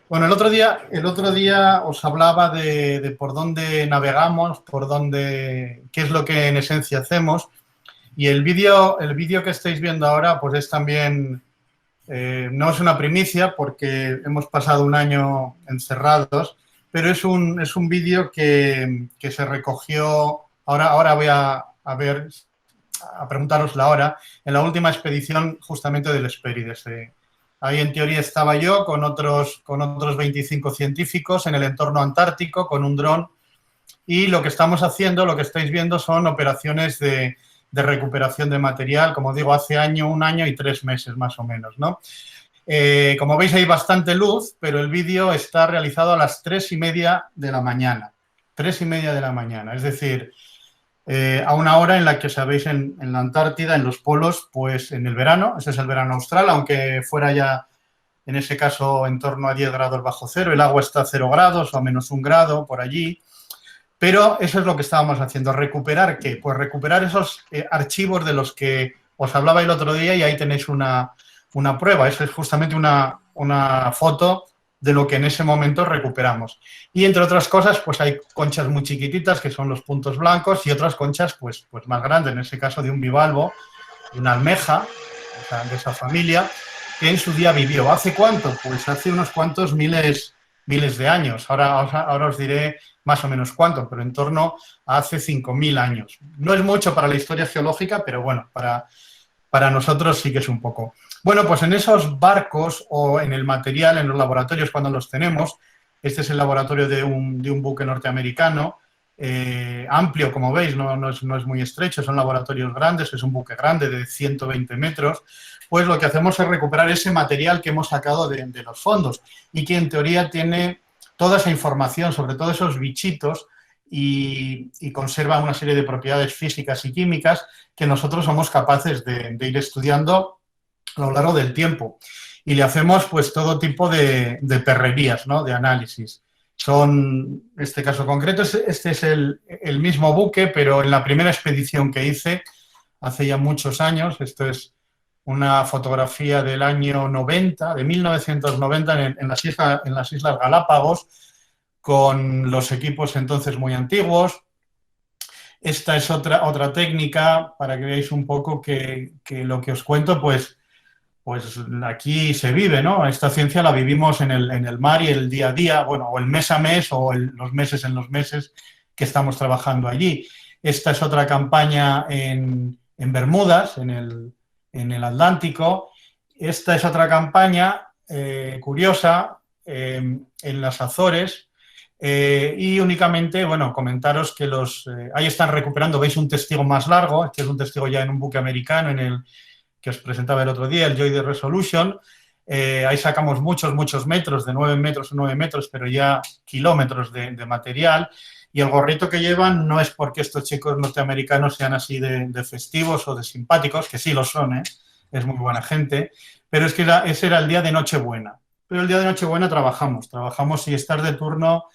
Bueno, el otro día os hablaba de por dónde navegamos, qué es lo que en esencia hacemos. Y el vídeo que estáis viendo ahora, pues es también, no es una primicia porque hemos pasado un año encerrados, pero es un vídeo que se recogió, ahora voy a ver, a preguntaros la hora, en la última expedición justamente del Hespérides. Ahí en teoría estaba yo con otros 25 científicos en el entorno antártico con un dron y lo que estamos haciendo, lo que estáis viendo son operaciones de recuperación de material, como digo, hace un año y 3 meses más o menos, ¿no? Como veis hay bastante luz, pero el vídeo está realizado a las 3:30 de la mañana. 3:30 de la mañana, es decir, a una hora en la que sabéis en la Antártida, en los polos, pues en el verano, ese es el verano austral, aunque fuera ya en ese caso en torno a 10 grados bajo cero, el agua está a 0 grados o a -1 grado por allí, pero eso es lo que estábamos haciendo. ¿Recuperar qué? Pues recuperar esos archivos de los que os hablaba el otro día y ahí tenéis una prueba. Eso es justamente una foto de lo que en ese momento recuperamos. Y entre otras cosas, pues hay conchas muy chiquititas, que son los puntos blancos, y otras conchas pues más grandes, en ese caso de un bivalvo, de una almeja, o sea, de esa familia, que en su día vivió. ¿Hace cuánto? Pues hace unos cuantos miles de años. Ahora os diré más o menos cuánto, pero en torno a hace 5.000 años. No es mucho para la historia geológica, pero bueno, para nosotros sí que es un poco. Bueno, pues en esos barcos o en el material, en los laboratorios cuando los tenemos, este es el laboratorio de un buque norteamericano, amplio, como veis, no es muy estrecho, son laboratorios grandes, es un buque grande de 120 metros, pues lo que hacemos es recuperar ese material que hemos sacado de los fondos y que en teoría tiene toda esa información sobre todos esos bichitos y conserva una serie de propiedades físicas y químicas que nosotros somos capaces de ir estudiando a lo largo del tiempo. Y le hacemos pues todo tipo de perrerías, ¿no? De análisis. Este caso concreto, este es el mismo buque, pero en la primera expedición que hice, hace ya muchos años, esto es una fotografía del año 90, de 1990, en las Islas Galápagos, con los equipos entonces muy antiguos. Esta es otra técnica para que veáis un poco que lo que os cuento, pues aquí se vive, ¿no? Esta ciencia la vivimos en el mar y el día a día, bueno, o el mes a mes o los meses en los meses que estamos trabajando allí. Esta es otra campaña en Bermudas, en el Atlántico. Esta es otra campaña curiosa en las Azores. Y únicamente, bueno, comentaros que ahí están recuperando, veis un testigo más largo, este es un testigo ya en un buque americano en el que os presentaba el otro día, el Joy de Resolution. Ahí sacamos muchos metros, de 9 metros o 9 metros, pero ya kilómetros de material. Y el gorrito que llevan no es porque estos chicos norteamericanos sean así de festivos o de simpáticos, que sí lo son, es muy buena gente, pero es que ese era el día de Nochebuena. Pero el día de Nochebuena trabajamos y estar de turno,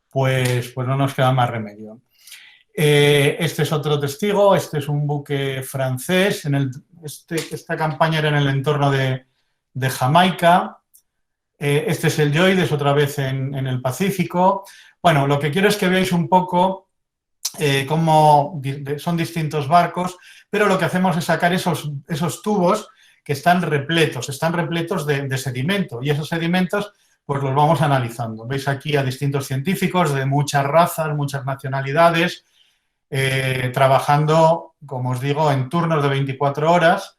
pues no nos queda más remedio. Este es otro testigo, este es un buque francés, esta campaña era en el entorno de Jamaica. Este es el Lloydes, otra vez en el Pacífico. Bueno, lo que quiero es que veáis un poco cómo son distintos barcos, pero lo que hacemos es sacar esos tubos que están repletos de sedimento, y esos sedimentos pues los vamos analizando. Veis aquí a distintos científicos de muchas razas, muchas nacionalidades, trabajando, como os digo, en turnos de 24 horas,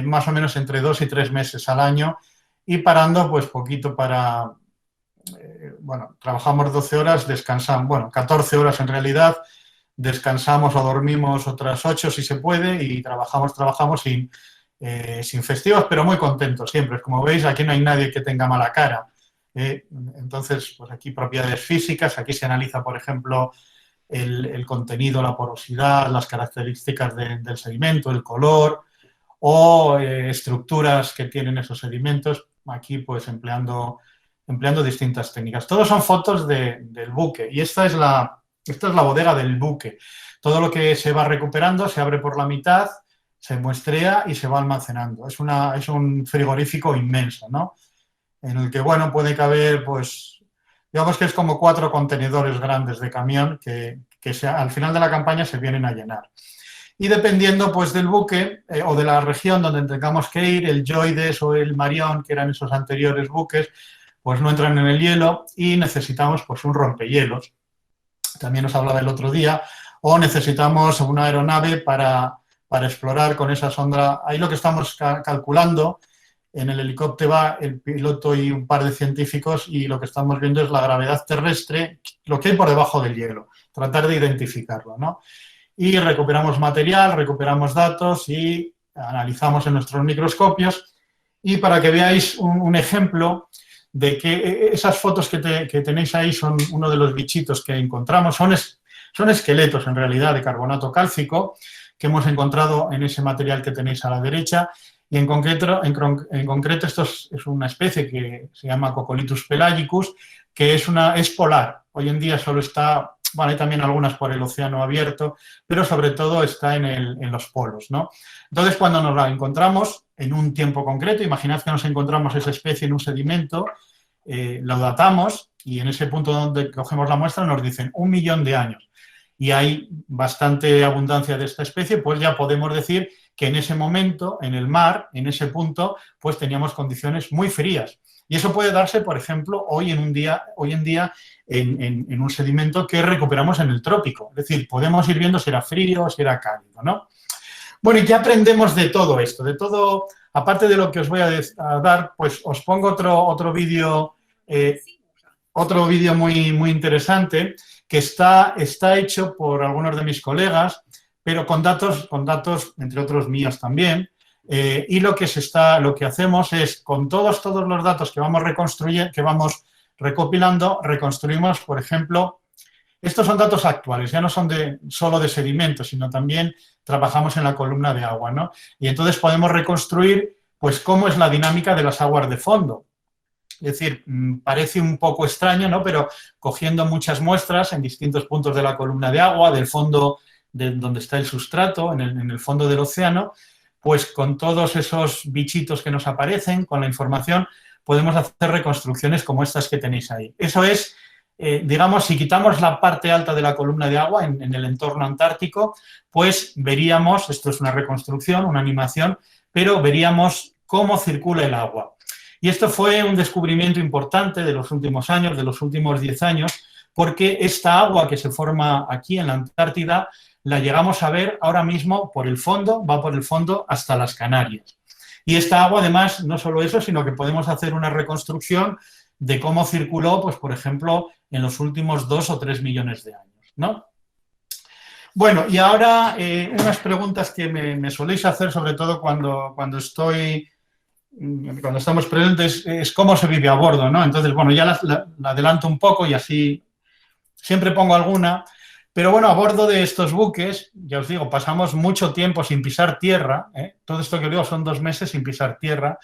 más o menos entre 2 y 3 meses al año, y parando pues poquito bueno, trabajamos 12 horas, descansamos, bueno, 14 horas en realidad, descansamos o dormimos otras 8 si se puede, y trabajamos sin festivos, pero muy contentos siempre. Como veis, aquí no hay nadie que tenga mala cara. Entonces, pues aquí propiedades físicas, aquí se analiza, por ejemplo, el contenido, la porosidad, las características del sedimento, el color, o estructuras que tienen esos sedimentos, aquí pues empleando distintas técnicas. Todos son fotos del buque, y esta es la bodega del buque. Todo lo que se va recuperando se abre por la mitad, se muestrea y se va almacenando. Es un frigorífico inmenso, ¿no? en el que, bueno, puede caber, pues, digamos que es como 4 contenedores grandes de camión que al final de la campaña se vienen a llenar. Y dependiendo, pues, del buque o de la región donde tengamos que ir, el Joides o el Marion, que eran esos anteriores buques, pues no entran en el hielo y necesitamos, pues, un rompehielos. También os hablaba el otro día, o necesitamos una aeronave para explorar con esa sonda. Ahí lo que estamos calculando, en el helicóptero va el piloto y un par de científicos, y lo que estamos viendo es la gravedad terrestre, lo que hay por debajo del hielo, tratar de identificarlo, ¿no? Y recuperamos material, recuperamos datos y analizamos en nuestros microscopios. Y para que veáis un ejemplo de que esas fotos que tenéis ahí son uno de los bichitos que encontramos, son esqueletos en realidad de carbonato cálcico que hemos encontrado en ese material que tenéis a la derecha, y en concreto esto es una especie que se llama Coccolithus pelagicus, que es polar. Hoy en día solo está, bueno, hay también algunas por el océano abierto, pero sobre todo está en los polos, ¿no? Entonces, cuando nos la encontramos en un tiempo concreto, imaginad que nos encontramos esa especie en un sedimento, lo datamos y en ese punto donde cogemos la muestra nos dicen 1 millón de años. Y hay bastante abundancia de esta especie, pues ya podemos decir que en ese momento, en el mar, en ese punto, pues teníamos condiciones muy frías. Y eso puede darse, por ejemplo, hoy en día en un sedimento que recuperamos en el trópico. Es decir, podemos ir viendo si era frío o si era cálido, ¿no? Bueno, y ya aprendemos de todo esto, de todo, aparte de lo que os voy a dar, pues os pongo otro vídeo muy interesante que está hecho por algunos de mis colegas, pero con datos, entre otros míos también, y lo que hacemos es, con todos los datos que vamos recopilando, reconstruimos, por ejemplo, estos son datos actuales, ya no son solo de sedimentos, sino también trabajamos en la columna de agua, ¿no? Y entonces podemos reconstruir, pues, cómo es la dinámica de las aguas de fondo. Es decir, parece un poco extraño, ¿no? Pero cogiendo muchas muestras en distintos puntos de la columna de agua, del fondo de donde está el sustrato, en el fondo del océano, pues con todos esos bichitos que nos aparecen, con la información, podemos hacer reconstrucciones como estas que tenéis ahí. Eso es, digamos, si quitamos la parte alta de la columna de agua en el entorno antártico, pues veríamos, esto es una reconstrucción, una animación, pero veríamos cómo circula el agua. Y esto fue un descubrimiento importante de los últimos años, de los últimos 10 años, porque esta agua que se forma aquí en la Antártida la llegamos a ver ahora mismo por el fondo, va por el fondo hasta las Canarias. Y esta agua, además, no solo eso, sino que podemos hacer una reconstrucción de cómo circuló, pues, por ejemplo, en los últimos 2 o 3 millones de años, ¿no? Bueno, y ahora unas preguntas que me soléis hacer, sobre todo cuando estamos presentes, es cómo se vive a bordo, ¿no? Entonces, bueno, ya la adelanto un poco y así siempre pongo alguna. Pero bueno, a bordo de estos buques, ya os digo, pasamos mucho tiempo sin pisar tierra, ¿eh? Todo esto que os digo son 2 meses sin pisar tierra.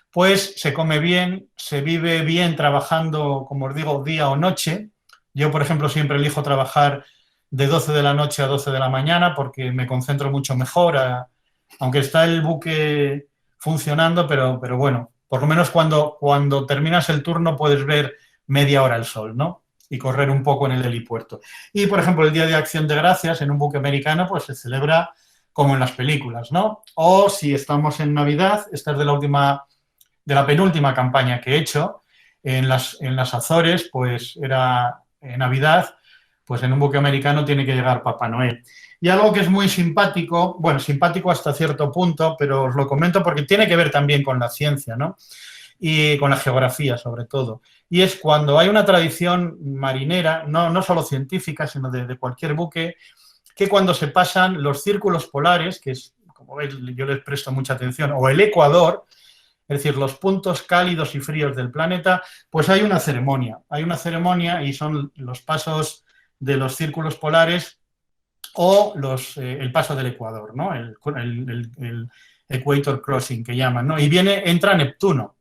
Pues se come bien, se vive bien trabajando, como os digo, día o noche. Yo, por ejemplo, siempre elijo trabajar de 12 de la noche a 12 de la mañana porque me concentro mucho mejor, aunque está el buque funcionando, pero bueno, por lo menos cuando terminas el turno puedes ver media hora el sol, ¿no? Y correr un poco en el helipuerto. Y, por ejemplo, el Día de Acción de Gracias en un buque americano, pues se celebra como en las películas, ¿no? O si estamos en Navidad, esta es de la penúltima campaña que he hecho, en las Azores, pues era Navidad, pues en un buque americano tiene que llegar Papá Noel. Y algo que es muy simpático, bueno, simpático hasta cierto punto, pero os lo comento porque tiene que ver también con la ciencia, ¿no? Y con la geografía, sobre todo. Y es cuando hay una tradición marinera, no solo científica, sino de cualquier buque, que cuando se pasan los círculos polares, que es, como veis, yo les presto mucha atención, o el ecuador, es decir, los puntos cálidos y fríos del planeta, pues hay una ceremonia y son los pasos de los círculos polares o el paso del Ecuador, ¿no? El Equator Crossing, que llaman, ¿no? Y entra Neptuno.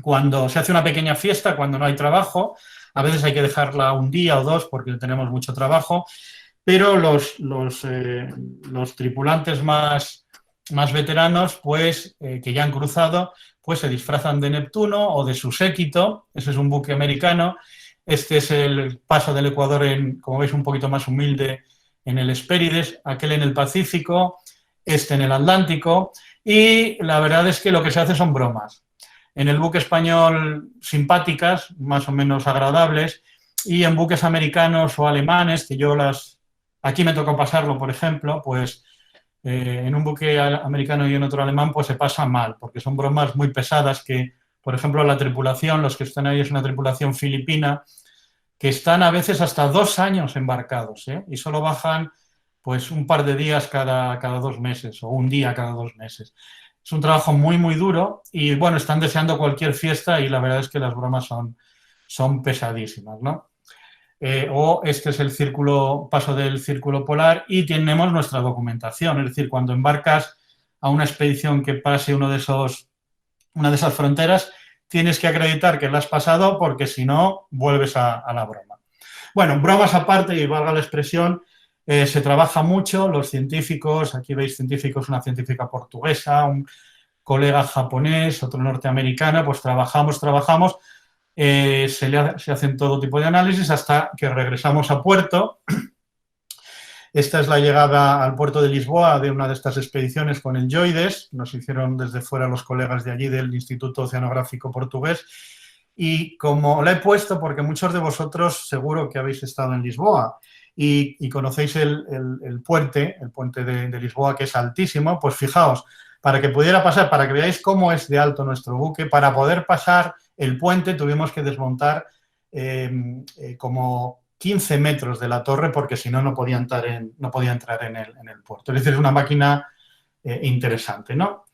Cuando se hace una pequeña fiesta, cuando no hay trabajo, a veces hay que dejarla un día o 2 porque tenemos mucho trabajo, pero los tripulantes más veteranos, pues, que ya han cruzado, pues se disfrazan de Neptuno o de su séquito. Ese es un buque americano. Este es el paso del Ecuador, como veis, un poquito más humilde, en el Hespérides, aquel en el Pacífico, este en el Atlántico, y la verdad es que lo que se hace son bromas. En el buque español, simpáticas, más o menos agradables, y en buques americanos o alemanes, que aquí me tocó pasarlo, por ejemplo, pues en un buque americano y en otro alemán, pues se pasa mal, porque son bromas muy pesadas que, por ejemplo, la tripulación, los que están ahí es una tripulación filipina, que están a veces hasta 2 años embarcados, ¿eh? Y solo bajan pues un par de días cada 2 meses o un día cada 2 meses. Es un trabajo muy, muy duro y, bueno, están deseando cualquier fiesta y la verdad es que las bromas son pesadísimas, ¿no? O este es el paso del círculo polar y tenemos nuestra documentación, es decir, cuando embarcas a una expedición que pase una de esas fronteras, tienes que acreditar que la has pasado porque si no, vuelves a la broma. Bueno, bromas aparte, y valga la expresión, se trabaja mucho, los científicos, aquí veis científicos, una científica portuguesa, un colega japonés, otro norteamericano, pues trabajamos, se hacen todo tipo de análisis hasta que regresamos a puerto. Esta es la llegada al puerto de Lisboa de una de estas expediciones con el JOIDES, nos hicieron desde fuera los colegas de allí del Instituto Oceanográfico Portugués, y como la he puesto porque muchos de vosotros seguro que habéis estado en Lisboa y conocéis el puente de Lisboa, que es altísimo, pues fijaos, para que pudiera pasar, para que veáis cómo es de alto nuestro buque, para poder pasar el puente tuvimos que desmontar como 15 metros de la torre porque si no, no podía entrar en el puerto. Es decir, es una máquina interesante, ¿no?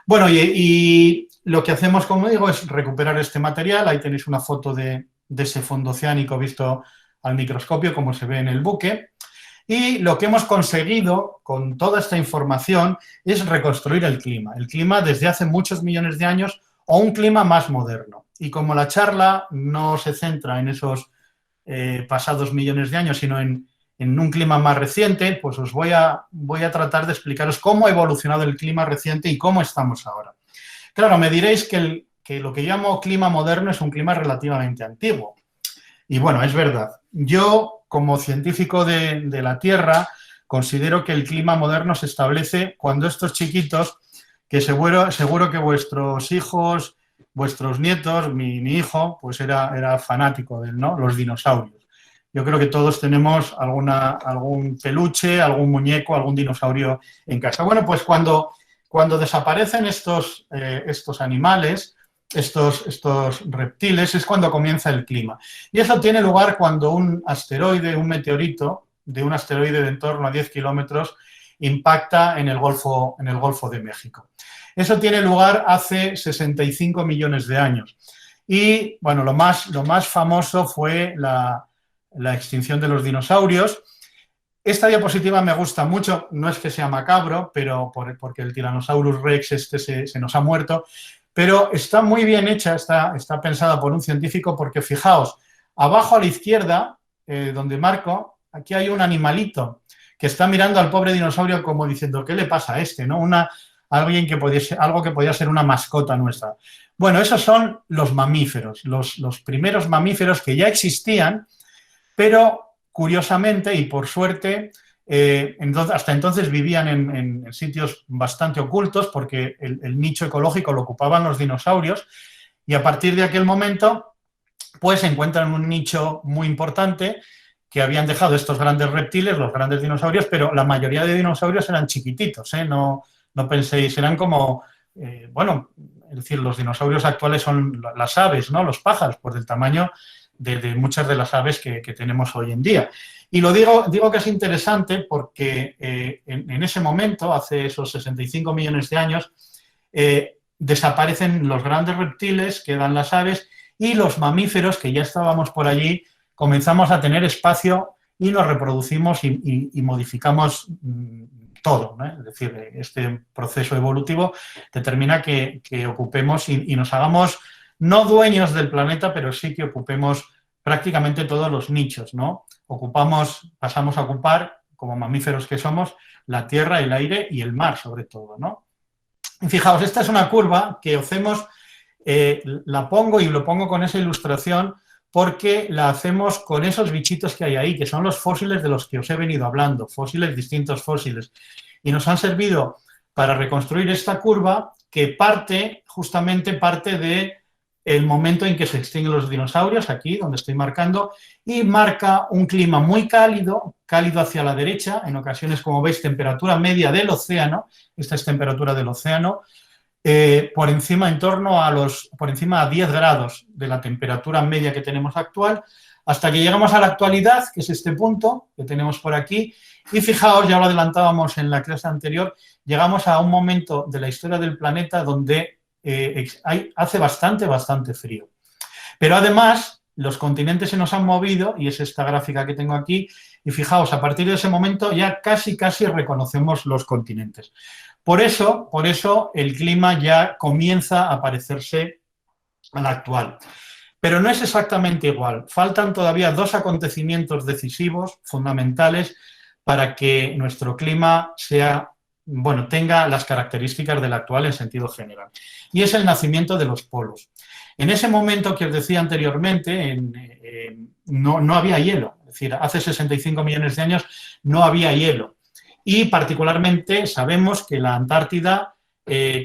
Bueno, y lo que hacemos, como digo, es recuperar este material. Ahí tenéis una foto de ese fondo oceánico visto al microscopio, como se ve en el buque. Y lo que hemos conseguido con toda esta información es reconstruir el clima desde hace muchos millones de años o un clima más moderno. Y como la charla no se centra en esos pasados millones de años, sino en un clima más reciente, pues os voy a tratar de explicaros cómo ha evolucionado el clima reciente y cómo estamos ahora. Claro, me diréis que lo que llamo clima moderno es un clima relativamente antiguo. Y bueno, es verdad. Yo, como científico de la Tierra, considero que el clima moderno se establece cuando estos chiquitos, que seguro que vuestros hijos, vuestros nietos, mi hijo, pues era fanático de él, ¿no? Los dinosaurios. Yo creo que todos tenemos algún peluche, algún muñeco, algún dinosaurio en casa. Bueno, pues cuando desaparecen estos animales, estos reptiles, es cuando comienza el clima. Y eso tiene lugar cuando un meteorito de un asteroide de en torno a 10 kilómetros impacta en el Golfo de México. Eso tiene lugar hace 65 millones de años. Y, bueno, lo más famoso fue la extinción de los dinosaurios. Esta diapositiva me gusta mucho, no es que sea macabro, pero porque el Tyrannosaurus Rex se nos ha muerto, pero está muy bien hecha, está pensada por un científico porque, fijaos, abajo a la izquierda, donde marco, aquí hay un animalito que está mirando al pobre dinosaurio como diciendo, ¿qué le pasa a este? ¿No? Algo que podía ser una mascota nuestra. Bueno, esos son los mamíferos, los primeros mamíferos que ya existían, pero curiosamente y por suerte, hasta entonces vivían en sitios bastante ocultos porque el nicho ecológico lo ocupaban los dinosaurios y a partir de aquel momento pues encuentran un nicho muy importante que habían dejado estos grandes reptiles, los grandes dinosaurios, pero la mayoría de dinosaurios eran chiquititos, ¿eh? No penséis, eran como, bueno, es decir, los dinosaurios actuales son las aves, ¿no? Los pájaros, pues del tamaño de muchas de las aves que tenemos hoy en día. Y lo digo que es interesante porque en ese momento, hace esos 65 millones de años, desaparecen los grandes reptiles, quedan las aves y los mamíferos, que ya estábamos por allí, comenzamos a tener espacio y nos reproducimos y modificamos todo, ¿no? Es decir, este proceso evolutivo determina que ocupemos y nos hagamos no dueños del planeta, pero sí que ocupemos prácticamente todos los nichos, ¿no? Pasamos a ocupar, como mamíferos que somos, la tierra, el aire y el mar, sobre todo, ¿no? Y fijaos, esta es una curva que hacemos La pongo y lo pongo con esa ilustración porque la hacemos con esos bichitos que hay ahí, que son los fósiles de los que os he venido hablando, fósiles, distintos fósiles. Y nos han servido para reconstruir esta curva que justamente parte de el momento en que se extinguen los dinosaurios, aquí donde estoy marcando, y marca un clima muy cálido, cálido hacia la derecha, en ocasiones, como veis, temperatura media del océano, esta es temperatura del océano, por encima por encima a 10 grados de la temperatura media que tenemos actual, hasta que llegamos a la actualidad, que es este punto que tenemos por aquí, y fijaos, ya lo adelantábamos en la clase anterior, llegamos a un momento de la historia del planeta donde hace bastante frío. Pero además, los continentes se nos han movido, y es esta gráfica que tengo aquí, y fijaos, a partir de ese momento ya casi reconocemos los continentes. Por eso el clima ya comienza a parecerse al actual. Pero no es exactamente igual. Faltan todavía dos acontecimientos decisivos, fundamentales, para que nuestro clima tenga las características del actual en sentido general. Y es el nacimiento de los polos. En ese momento que os decía anteriormente, no había hielo. Es decir, hace 65 millones de años no había hielo. Y particularmente sabemos que la Antártida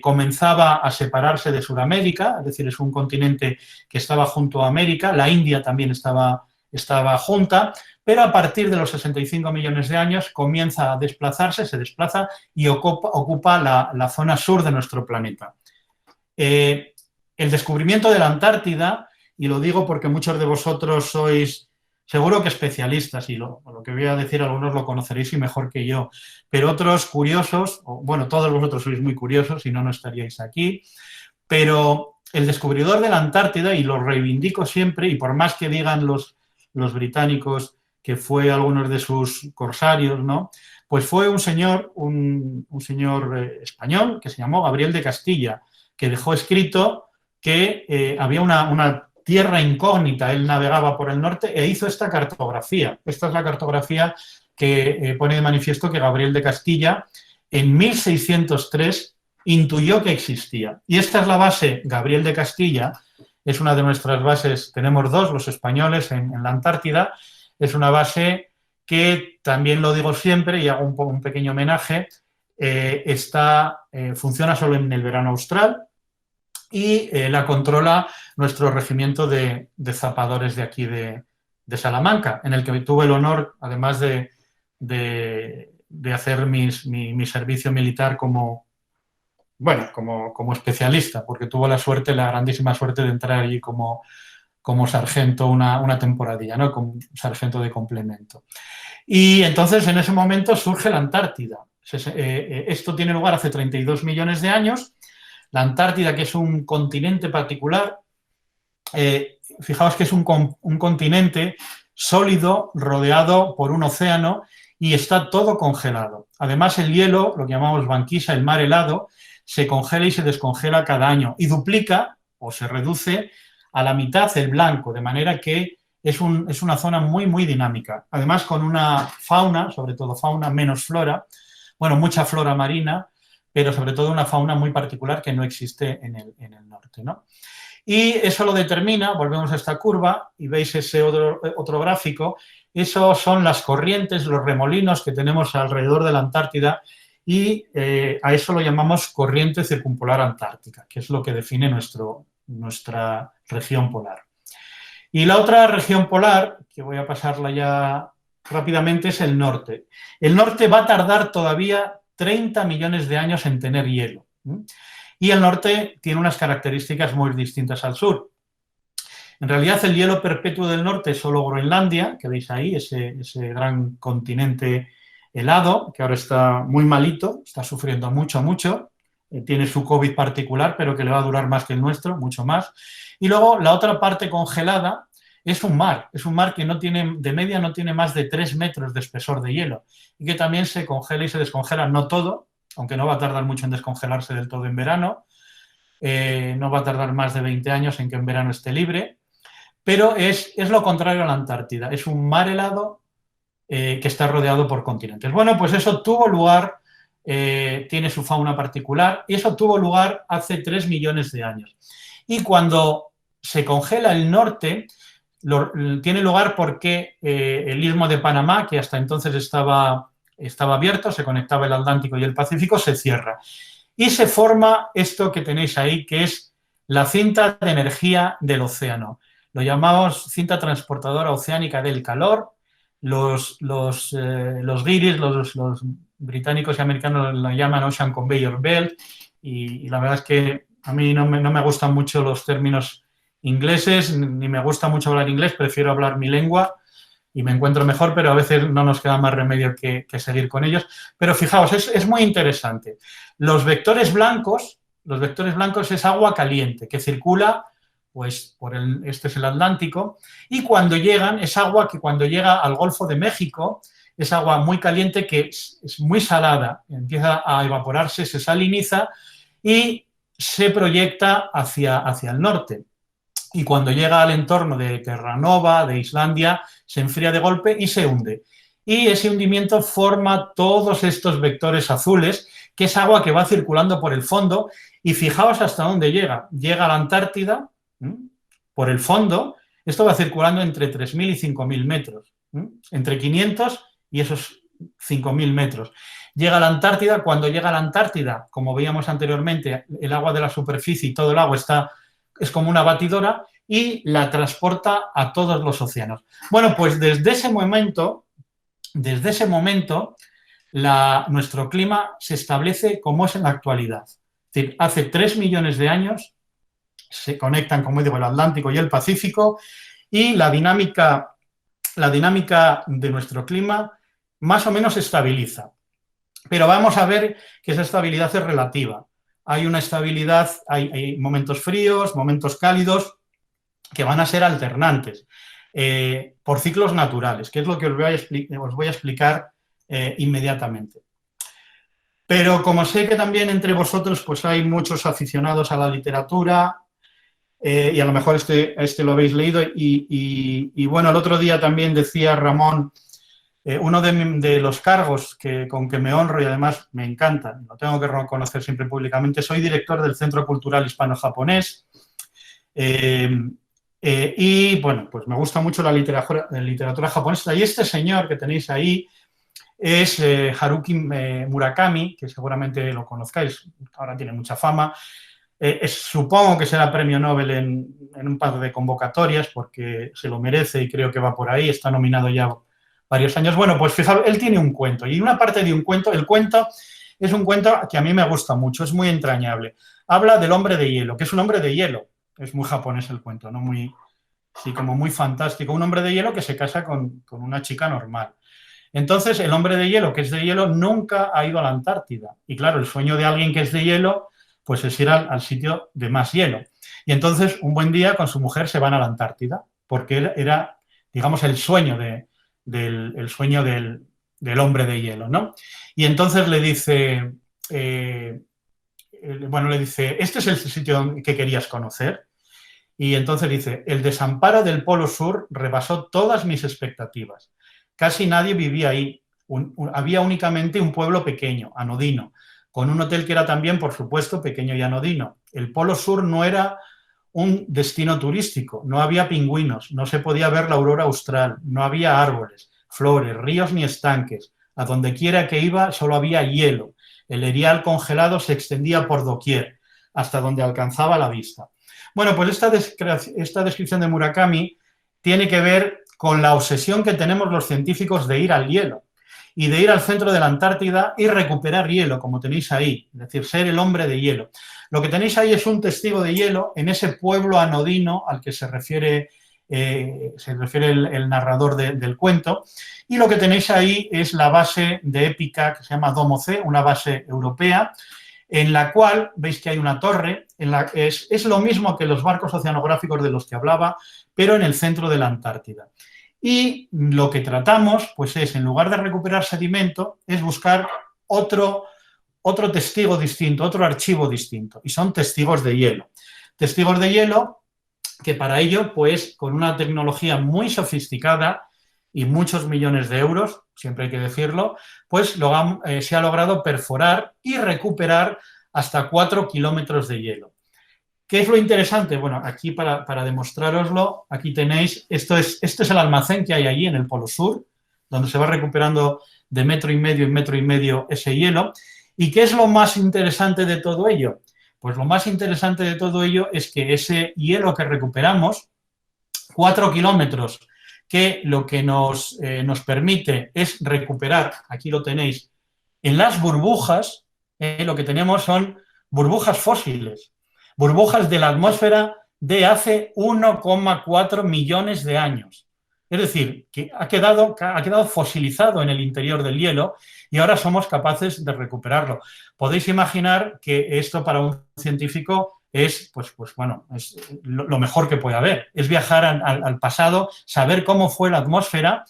comenzaba a separarse de Sudamérica, es decir, es un continente que estaba junto a América, la India también estaba junta, pero a partir de los 65 millones de años comienza a desplazarse, se desplaza y ocupa la zona sur de nuestro planeta. El descubrimiento de la Antártida, y lo digo porque muchos de vosotros sois seguro que especialistas, y lo que voy a decir algunos lo conoceréis y mejor que yo, pero otros curiosos, bueno, todos vosotros sois muy curiosos, si no, no estaríais aquí, pero el descubridor de la Antártida, y lo reivindico siempre, y por más que digan los británicos que fue algunos de sus corsarios, ¿no?, pues fue un señor español que se llamó Gabriel de Castilla, que dejó escrito que había una tierra incógnita, él navegaba por el norte e hizo esta cartografía. Esta es la cartografía que pone de manifiesto que Gabriel de Castilla en 1603 intuyó que existía. Y esta es la base, Gabriel de Castilla, es una de nuestras bases, tenemos dos, los españoles en la Antártida, es una base que también lo digo siempre y hago un pequeño homenaje, funciona solo en el verano austral, y la controla nuestro regimiento de zapadores de aquí de Salamanca, en el que tuve el honor, además de hacer mi servicio militar como especialista, porque tuve la grandísima suerte de entrar allí como sargento una temporadilla, ¿no?, como sargento de complemento. Y entonces en ese momento surge la Antártida. Esto tiene lugar hace 32 millones de años. La Antártida, que es un continente particular, fijaos que es un continente sólido rodeado por un océano y está todo congelado. Además, el hielo, lo que llamamos banquisa, el mar helado, se congela y se descongela cada año y duplica o se reduce a la mitad el blanco, de manera que es una zona muy dinámica. Además, con una fauna, sobre todo fauna, menos flora, mucha flora marina, pero sobre todo una fauna muy particular que no existe en el norte, ¿no? Y eso lo determina, volvemos a esta curva y veis ese otro gráfico, eso son las corrientes, los remolinos que tenemos alrededor de la Antártida, y a eso lo llamamos corriente circumpolar antártica, que es lo que define nuestra región polar. Y la otra región polar, que voy a pasarla ya rápidamente, es el norte. El norte va a tardar todavía 30 millones de años en tener hielo. Y el norte tiene unas características muy distintas al sur. En realidad, el hielo perpetuo del norte es solo Groenlandia, que veis ahí, ese gran continente helado, que ahora está muy malito, está sufriendo mucho, tiene su COVID particular, pero que le va a durar más que el nuestro, mucho más. Y luego, la otra parte congelada es un mar que de media no tiene más de 3 metros de espesor de hielo y que también se congela y se descongela, no todo, aunque no va a tardar mucho en descongelarse del todo en verano, no va a tardar más de 20 años en que en verano esté libre, pero es lo contrario a la Antártida, es un mar helado que está rodeado por continentes. Bueno, pues eso tuvo lugar, tiene su fauna particular, y eso tuvo lugar hace 3 millones de años. Y cuando se congela el norte, tiene lugar porque el istmo de Panamá, que hasta entonces estaba abierto, se conectaba el Atlántico y el Pacífico, se cierra. Y se forma esto que tenéis ahí, que es la cinta de energía del océano. Lo llamamos cinta transportadora oceánica del calor. Los guiris, los británicos y americanos la llaman Ocean Conveyor Belt, y la verdad es que a mí no me gustan mucho los términos ingleses, ni me gusta mucho hablar inglés, prefiero hablar mi lengua y me encuentro mejor, pero a veces no nos queda más remedio que seguir con ellos. Pero fijaos, es muy interesante. Los vectores blancos es agua caliente que circula, pues este es el Atlántico, y cuando llegan, es agua que cuando llega al Golfo de México, es agua muy caliente que es muy salada, empieza a evaporarse, se saliniza y se proyecta hacia el norte. Y cuando llega al entorno de Terranova, de Islandia, se enfría de golpe y se hunde. Y ese hundimiento forma todos estos vectores azules, que es agua que va circulando por el fondo. Y fijaos hasta dónde llega. Llega a la Antártida, por el fondo. Esto va circulando entre 3.000 y 5.000 metros. Entre 500 y esos 5.000 metros. Llega a la Antártida. Cuando llega a la Antártida, como veíamos anteriormente, el agua de la superficie y todo el agua es como una batidora y la transporta a todos los océanos. Bueno, pues desde ese momento, nuestro clima se establece como es en la actualidad. Es decir, hace 3 millones de años se conectan, como digo, el Atlántico y el Pacífico, y la dinámica de nuestro clima más o menos se estabiliza. Pero vamos a ver que esa estabilidad es relativa. Hay una estabilidad, hay momentos fríos, momentos cálidos, que van a ser alternantes por ciclos naturales, que es lo que os voy a explicar inmediatamente. Pero como sé que también entre vosotros pues hay muchos aficionados a la literatura, y a lo mejor este lo habéis leído, y bueno, el otro día también decía Ramón, uno de los cargos con que me honro y además me encanta, lo tengo que reconocer siempre públicamente, soy director del Centro Cultural Hispano-Japonés, y bueno, pues me gusta mucho la literatura japonesa, y este señor que tenéis ahí es Haruki Murakami, que seguramente lo conozcáis, ahora tiene mucha fama. Supongo que será premio Nobel en un par de convocatorias porque se lo merece y creo que va por ahí, está nominado ya varios años. Bueno, pues fijaos, él tiene un cuento, y una parte de un cuento, el cuento es un cuento que a mí me gusta mucho, es muy entrañable. Habla del hombre de hielo, que es un hombre de hielo, es muy japonés el cuento, ¿no? Sí, como muy fantástico, un hombre de hielo que se casa con una chica normal. Entonces, el hombre de hielo, que es de hielo, nunca ha ido a la Antártida. Y claro, el sueño de alguien que es de hielo, pues es ir al sitio de más hielo. Y entonces, un buen día, con su mujer se van a la Antártida, porque era digamos, el sueño del hombre de hielo, ¿no? Y entonces le dice, este es el sitio que querías conocer. Y entonces dice, el desamparo del Polo Sur rebasó todas mis expectativas. Casi nadie vivía ahí. Había únicamente un pueblo pequeño, anodino, con un hotel que era también, por supuesto, pequeño y anodino. El Polo Sur no era un destino turístico, no había pingüinos, no se podía ver la aurora austral, no había árboles, flores, ríos ni estanques. A donde quiera que iba solo había hielo. El erial congelado se extendía por doquier, hasta donde alcanzaba la vista. Bueno, pues esta descripción de Murakami tiene que ver con la obsesión que tenemos los científicos de ir al hielo y de ir al centro de la Antártida y recuperar hielo, como tenéis ahí, es decir, ser el hombre de hielo. Lo que tenéis ahí es un testigo de hielo en ese pueblo anodino al que se refiere el narrador del cuento, y lo que tenéis ahí es la base de épica que se llama Domo C, una base europea, en la cual veis que hay una torre, es lo mismo que los barcos oceanográficos de los que hablaba, pero en el centro de la Antártida. Y lo que tratamos, pues es, en lugar de recuperar sedimento, es buscar otro testigo distinto, otro archivo distinto, y son testigos de hielo. Testigos de hielo que para ello, pues con una tecnología muy sofisticada y muchos millones de euros, siempre hay que decirlo, pues se ha logrado perforar y recuperar hasta 4 kilómetros de hielo. ¿Qué es lo interesante? Bueno, aquí para demostrároslo, aquí tenéis, este es el almacén que hay allí en el Polo Sur, donde se va recuperando de metro y medio en metro y medio ese hielo. ¿Y qué es lo más interesante de todo ello? Pues lo más interesante de todo ello es que ese hielo que recuperamos, 4 kilómetros, que lo que nos permite es recuperar, aquí lo tenéis, en las burbujas, lo que tenemos son burbujas fósiles, burbujas de la atmósfera de hace 1,4 millones de años. Es decir, que ha quedado fosilizado en el interior del hielo y ahora somos capaces de recuperarlo. Podéis imaginar que esto para un científico es, pues bueno, es lo mejor que puede haber. Es viajar al pasado, saber cómo fue la atmósfera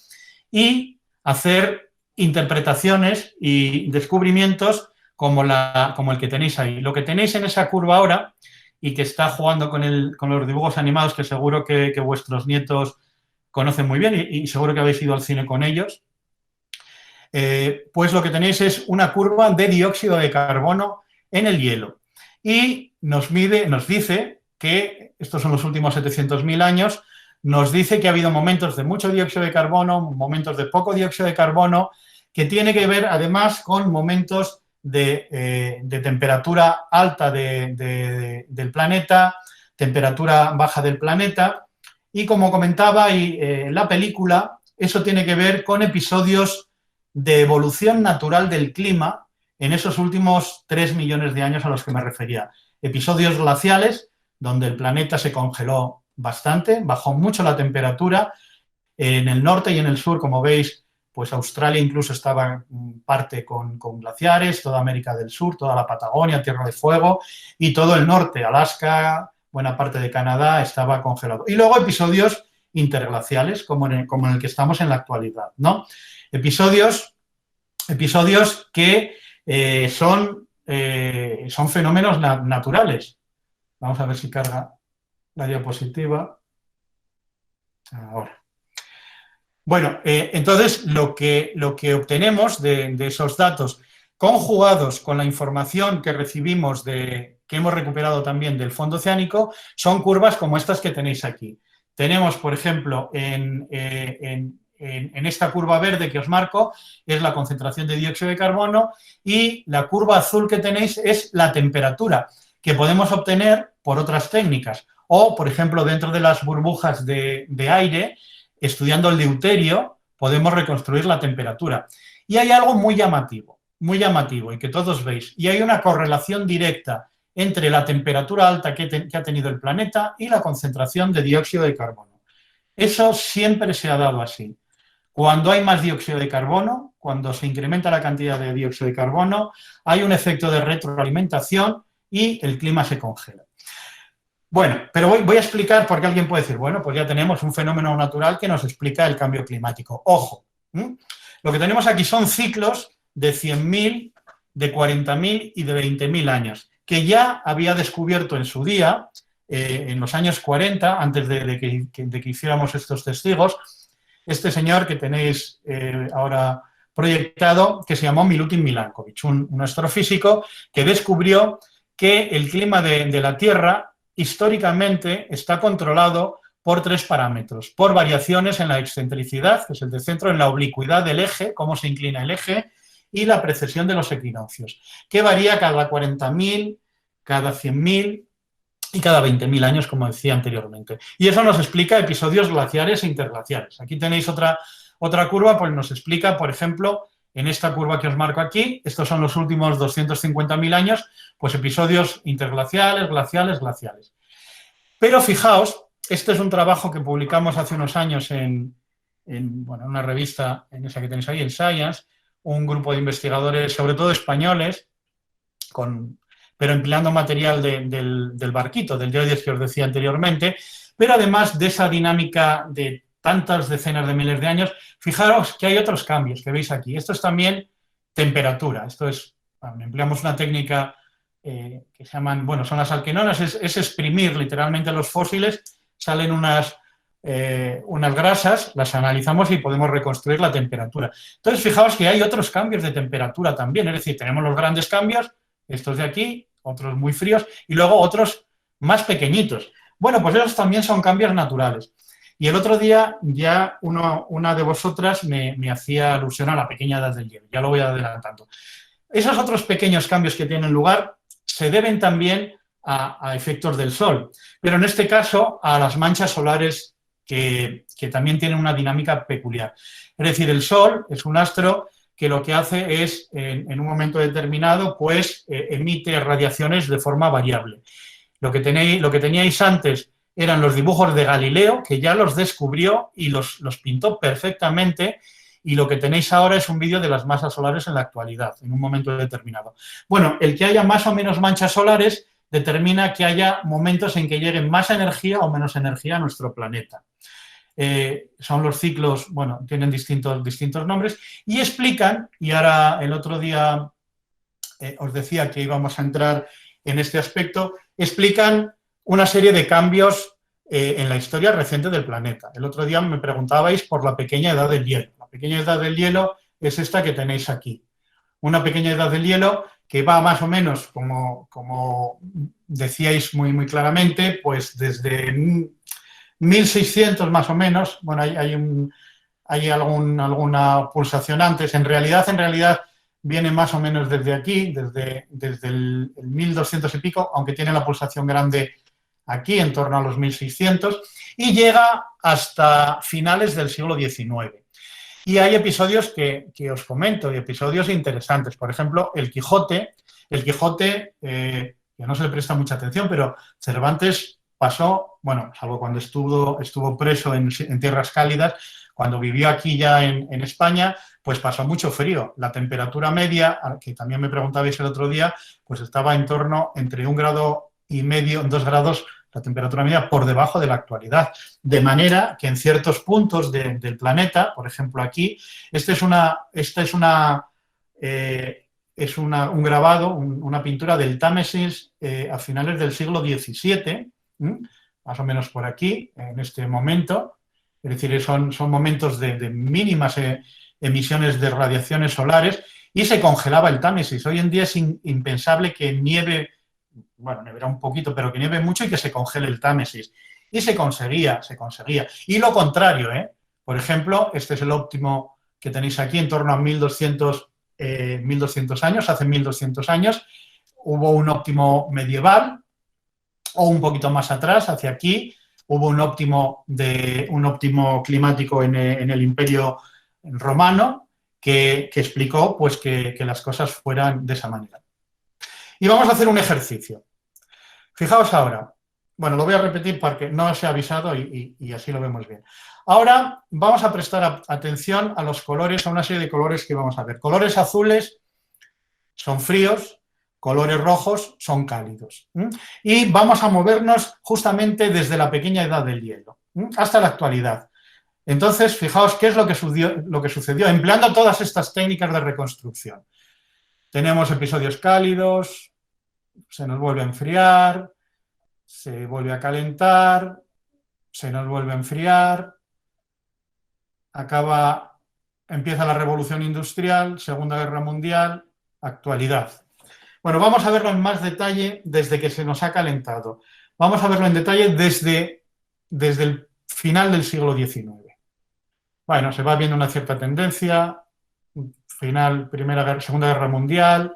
y hacer interpretaciones y descubrimientos como el que tenéis ahí. Lo que tenéis en esa curva ahora y que está jugando con los dibujos animados que seguro que vuestros nietos conocen muy bien y seguro que habéis ido al cine con ellos, pues lo que tenéis es una curva de dióxido de carbono en el hielo. Y nos dice que, estos son los últimos 700.000 años, nos dice que ha habido momentos de mucho dióxido de carbono, momentos de poco dióxido de carbono, que tiene que ver además con momentos de temperatura alta del planeta, temperatura baja del planeta, y como comentaba en la película, eso tiene que ver con episodios de evolución natural del clima en esos últimos 3 millones de años a los que me refería. Episodios glaciales, donde el planeta se congeló bastante, bajó mucho la temperatura. En el norte y en el sur, como veis, pues Australia incluso estaba en parte con glaciares, toda América del Sur, toda la Patagonia, Tierra de Fuego, y todo el norte, Alaska, buena parte de Canadá estaba congelado. Y luego episodios interglaciales, como en el que estamos en la actualidad, ¿no? Episodios que son fenómenos naturales. Vamos a ver si carga la diapositiva. Ahora. Bueno, entonces lo que obtenemos de esos datos conjugados con la información que recibimos que hemos recuperado también del fondo oceánico, son curvas como estas que tenéis aquí. Tenemos, por ejemplo, en esta curva verde que os marco, es la concentración de dióxido de carbono, y la curva azul que tenéis es la temperatura, que podemos obtener por otras técnicas. O, por ejemplo, dentro de las burbujas de aire, estudiando el deuterio, podemos reconstruir la temperatura. Y hay algo muy llamativo y que todos veis. Y hay una correlación directa entre la temperatura alta que ha tenido el planeta y la concentración de dióxido de carbono. Eso siempre se ha dado así. Cuando hay más dióxido de carbono, cuando se incrementa la cantidad de dióxido de carbono, hay un efecto de retroalimentación y el clima se congela. Bueno, pero voy a explicar, porque alguien puede decir, bueno, pues ya tenemos un fenómeno natural que nos explica el cambio climático. Ojo, lo que tenemos aquí son ciclos de 100.000, de 40.000 y de 20.000 años, que ya había descubierto en su día, en los años 40, antes de que hiciéramos estos testigos, este señor que tenéis ahora proyectado, que se llamó Milutin Milankovitch, un astrofísico que descubrió que el clima de la Tierra históricamente está controlado por 3 parámetros, por variaciones en la excentricidad, que es el de centro, en la oblicuidad del eje, cómo se inclina el eje, y la precesión de los equinoccios, que varía cada 40.000, cada 100.000 y cada 20.000 años, como decía anteriormente. Y eso nos explica episodios glaciares e interglaciares. Aquí tenéis otra curva, pues nos explica, por ejemplo, en esta curva que os marco aquí, estos son los últimos 250.000 años, pues episodios interglaciales, glaciales. Pero fijaos, este es un trabajo que publicamos hace unos años en una revista, en esa que tenéis ahí, en Science, un grupo de investigadores, sobre todo españoles, pero empleando material del barquito, del Geodis que os decía anteriormente, pero además de esa dinámica de tantas decenas de miles de años, fijaros que hay otros cambios que veis aquí. Esto es también temperatura. Esto es, empleamos una técnica que se llaman, son las alquenonas, es exprimir literalmente los fósiles, salen unas grasas, las analizamos y podemos reconstruir la temperatura. Entonces, fijaos que hay otros cambios de temperatura también, es decir, tenemos los grandes cambios, estos de aquí, otros muy fríos, y luego otros más pequeñitos. Bueno, pues esos también son cambios naturales. Y el otro día ya una de vosotras me hacía alusión a la pequeña edad del hielo, ya lo voy adelantando. Esos otros pequeños cambios que tienen lugar se deben también a efectos del Sol, pero en este caso a las manchas solares que también tienen una dinámica peculiar. Es decir, el Sol es un astro que lo que hace es, en un momento determinado, pues emite radiaciones de forma variable. Lo que teníais antes eran los dibujos de Galileo, que ya los descubrió y los pintó perfectamente, y lo que tenéis ahora es un vídeo de las masas solares en la actualidad, en un momento determinado. Bueno, el que haya más o menos manchas solares determina que haya momentos en que llegue más energía o menos energía a nuestro planeta. Son los ciclos, bueno, tienen distintos nombres y explican, y ahora el otro día os decía que íbamos a entrar en este aspecto, explican una serie de cambios en la historia reciente del planeta. El otro día me preguntabais por la pequeña edad del hielo. La pequeña edad del hielo es esta que tenéis aquí. Una pequeña edad del hielo que va más o menos, como decíais muy claramente, pues desde 1600 más o menos, bueno, hay alguna pulsación antes, en realidad viene más o menos desde aquí, desde el 1200 y pico, aunque tiene la pulsación grande aquí, en torno a los 1600, y llega hasta finales del siglo XIX. Y hay episodios que os comento, episodios interesantes. Por ejemplo, el Quijote, que no se le presta mucha atención, pero Cervantes pasó, bueno, salvo cuando estuvo preso en tierras cálidas, cuando vivió aquí ya en España, pues pasó mucho frío. La temperatura media, que también me preguntabais el otro día, pues estaba en torno entre 1,5 grados, 2 grados, la temperatura media por debajo de la actualidad. De manera que en ciertos puntos del planeta, por ejemplo aquí, un grabado, una pintura del Támesis a finales del siglo XVII, más o menos por aquí, en este momento. Es decir, son momentos de mínimas emisiones de radiaciones solares y se congelaba el Támesis. Hoy en día es impensable que nieve, bueno, nevará un poquito, pero que nieve mucho y que se congele el Támesis. Y se conseguía. Y lo contrario, por ejemplo, este es el óptimo que tenéis aquí, en torno a 1200 años, hace 1200 años, hubo un óptimo medieval, o un poquito más atrás, hacia aquí, hubo un óptimo climático en el Imperio Romano que explicó pues, que las cosas fueran de esa manera. Y vamos a hacer un ejercicio. Fijaos ahora, bueno, lo voy a repetir porque no os he avisado y así lo vemos bien. Ahora vamos a prestar atención a los colores, a una serie de colores que vamos a ver. Colores azules son fríos, colores rojos son cálidos. Y vamos a movernos justamente desde la pequeña edad del hielo hasta la actualidad. Entonces, fijaos qué es lo que sucedió empleando todas estas técnicas de reconstrucción. Tenemos episodios cálidos, se nos vuelve a enfriar, se vuelve a calentar, se nos vuelve a enfriar, empieza la Revolución Industrial, Segunda Guerra Mundial, actualidad. Bueno, vamos a verlo en más detalle desde que se nos ha calentado. Vamos a verlo en detalle desde el final del siglo XIX. Bueno, se va viendo una cierta tendencia, Segunda Guerra Mundial.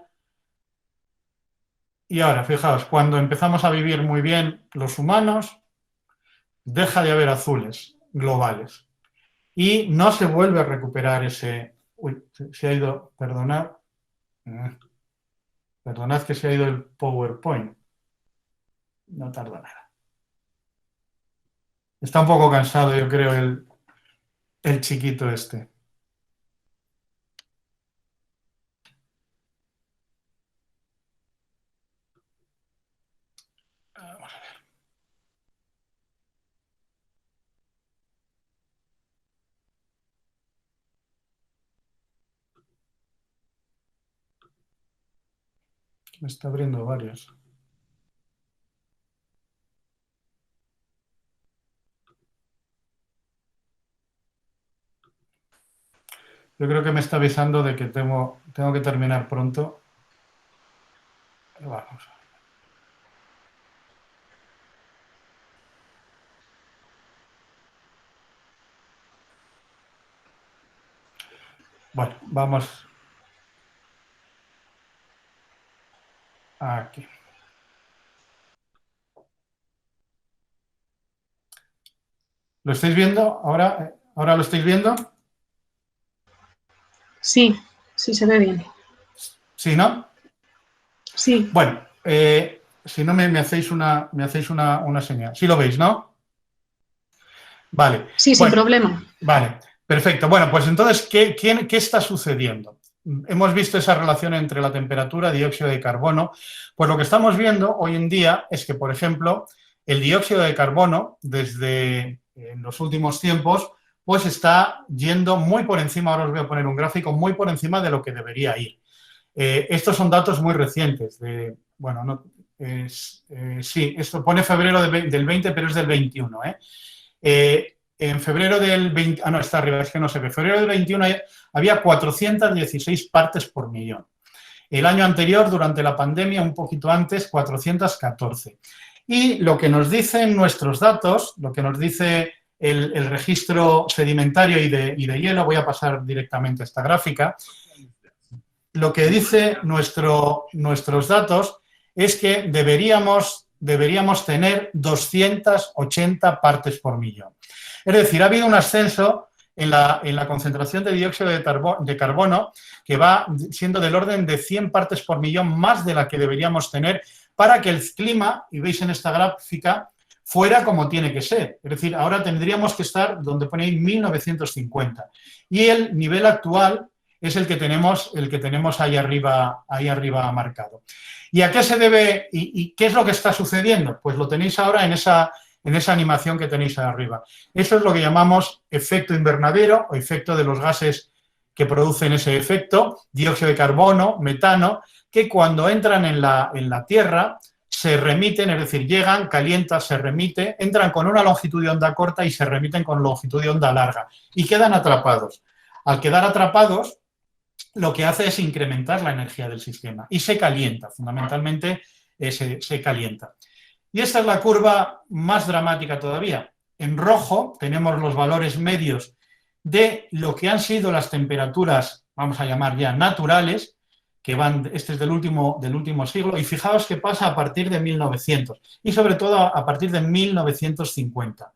Y ahora, fijaos, cuando empezamos a vivir muy bien los humanos, deja de haber azules globales. Y no se vuelve a recuperar ese... Uy, se ha ido, perdonad. Perdonad que se ha ido el PowerPoint. No tarda nada. Está un poco cansado, yo creo, el chiquito este. Vamos a ver. Me está abriendo varios. Yo creo que me está avisando de que tengo que terminar pronto. Vamos. Bueno, vamos aquí. ¿Lo estáis viendo? ¿Ahora lo estáis viendo? Sí, sí se ve bien. ¿Sí, no? Sí, Bueno, si no me hacéis una señal. Sí lo veis, ¿no? Vale. sí, sin Bueno, problema. vale. Perfecto. Bueno, pues entonces, ¿qué está sucediendo? Hemos visto esa relación entre la temperatura y dióxido de carbono. Pues lo que estamos viendo hoy en día es que, por ejemplo, el dióxido de carbono, desde en los últimos tiempos, pues está yendo muy por encima, ahora os voy a poner un gráfico, muy por encima de lo que debería ir. Estos son datos muy recientes. Bueno, no, sí, esto pone febrero del 20, pero es del 21. En febrero del 20, no, está arriba, es que no se ve. Febrero del 21 había 416 partes por millón. El año anterior, durante la pandemia, un poquito antes, 414. Y lo que nos dicen nuestros datos, lo que nos dice el registro sedimentario y de hielo, voy a pasar directamente a esta gráfica, lo que dice nuestros datos es que deberíamos tener 280 partes por millón. Es decir, ha habido un ascenso en la concentración de dióxido de carbono que va siendo del orden de 100 partes por millón más de la que deberíamos tener para que el clima, y veis en esta gráfica, fuera como tiene que ser. Es decir, ahora tendríamos que estar donde pone 1950. Y el nivel actual es el que tenemos ahí arriba marcado. ¿Y a qué se debe y qué es lo que está sucediendo? Pues lo tenéis ahora en esa animación que tenéis ahí arriba. Eso es lo que llamamos efecto invernadero o efecto de los gases que producen ese efecto, dióxido de carbono, metano, que cuando entran en la Tierra se remiten, es decir, llegan, calientan, se remite, entran con una longitud de onda corta y se remiten con longitud de onda larga y quedan atrapados. Al quedar atrapados, lo que hace es incrementar la energía del sistema y se calienta, fundamentalmente se calienta. Y esta es la curva más dramática todavía. En rojo tenemos los valores medios de lo que han sido las temperaturas, vamos a llamar ya naturales, que van, este es del último siglo, y fijaos qué pasa a partir de 1900 y sobre todo a partir de 1950.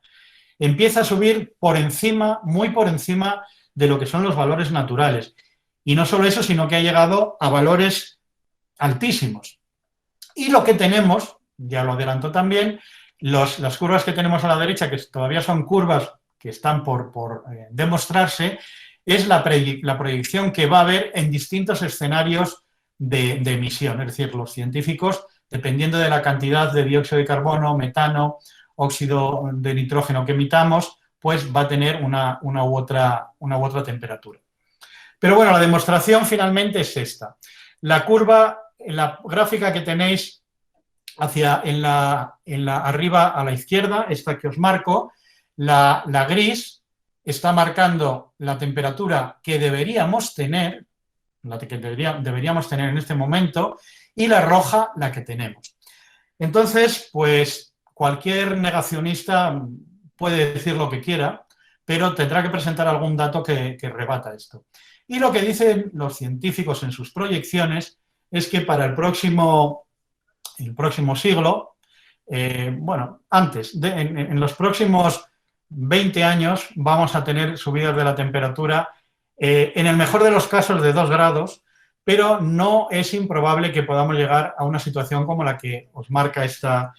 Empieza a subir por encima, muy por encima de lo que son los valores naturales. Y no solo eso, sino que ha llegado a valores altísimos. Y lo que tenemos, ya lo adelantó también, las curvas que tenemos a la derecha, que todavía son curvas que están por demostrarse, es la proyección que va a haber en distintos escenarios de emisión. Es decir, los científicos, dependiendo de la cantidad de dióxido de carbono, metano, óxido de nitrógeno que emitamos, pues va a tener una u otra temperatura. Pero bueno, la demostración finalmente es esta. La curva, la gráfica que tenéis arriba a la izquierda, esta que os marco, la gris está marcando la temperatura que deberíamos tener, la que deberíamos tener en este momento, y la roja la que tenemos. Entonces, pues cualquier negacionista puede decir lo que quiera, pero tendrá que presentar algún dato que rebata esto. Y lo que dicen los científicos en sus proyecciones es que para el próximo siglo, bueno, antes, en los próximos 20 años vamos a tener subidas de la temperatura, en el mejor de los casos de 2 grados, pero no es improbable que podamos llegar a una situación como la que os marca esta